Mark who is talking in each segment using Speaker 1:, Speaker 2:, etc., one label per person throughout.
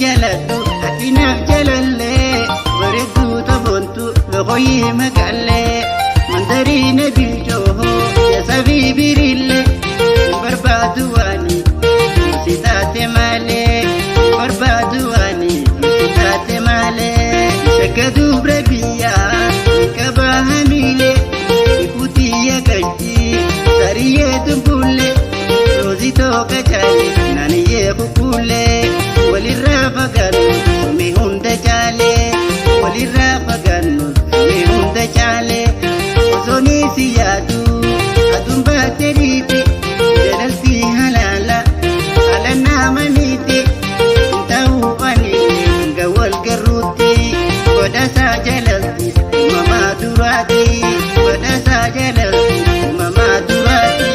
Speaker 1: jaladhu ati naaf jalalle bareedduu taphontu loqoyee maqallee mandariina biljoo yasabii birille barbaadu waani si taate malee barbaadu waani si taate malee shaggadu birabiyaa qabaa hamilee ikutiya gajji sariyee tumbulle rozitoo kachaalee naaniyee kukulee walirraa fagaannu mi hunda caalee walirraa fagaannu mi hunda caalee osoo si yaadu aduun baatee dhiite jalaltii halaala haala naamaniite ta'uu faniite hanga wal garruutti godhasaa jalalti mamaa duraati godhasaa jalalti mamaa duraati.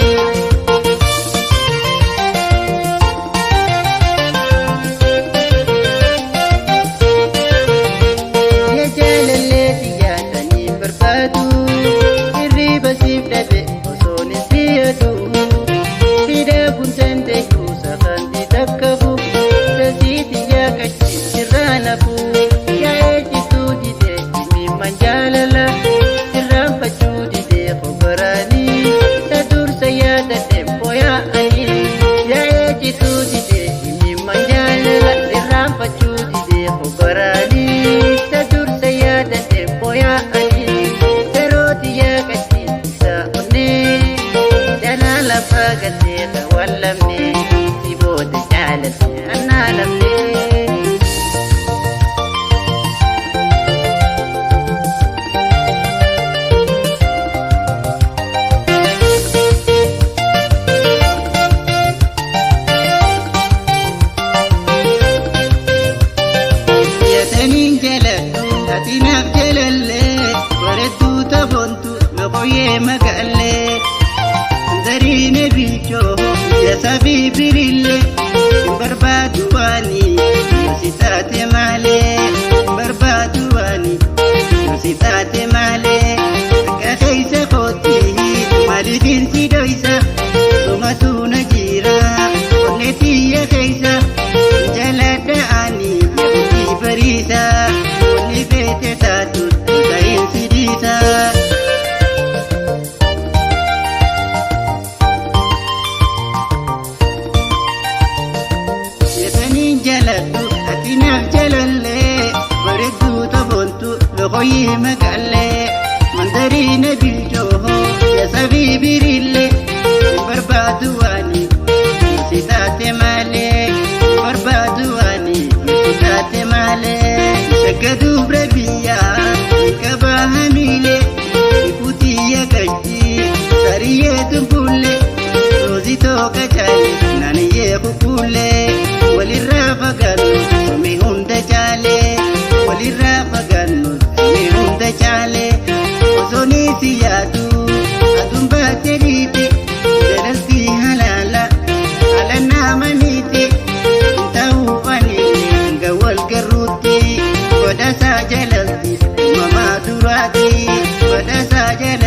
Speaker 1: Magalle darine bicho yasabii birille barbaadu waani si taate malee barbaadu waani si taate malee akka keessa kooti maaliifin si dhoysa sumatu na jira onne tiyya keessa jaladhaani yaa'uutii bariisa onne beete taatu ta'in si dhiisa. Jaladhu ati naaf jalalle bareedduu taphontu loqoyee maqallee mandariina biljoo yasabii birille barbaadu waani si taate malee barbaadu waani si taate malee shaggadu birabiyaa qabaa hamilee ikutiya gajji sariyee tumbulle rozitoo kachaalee naaniyee kukulee walirraa fagaannu mi hunda caalee walirraa fagaannu mi hunda caalee osoo si yaadu aduun baatee dhiite jalaltii halaala haala naamaniite ta'uu faniite hanga wal garruutti godhasaa jalalti mamaa duraati godhasaa jalalti.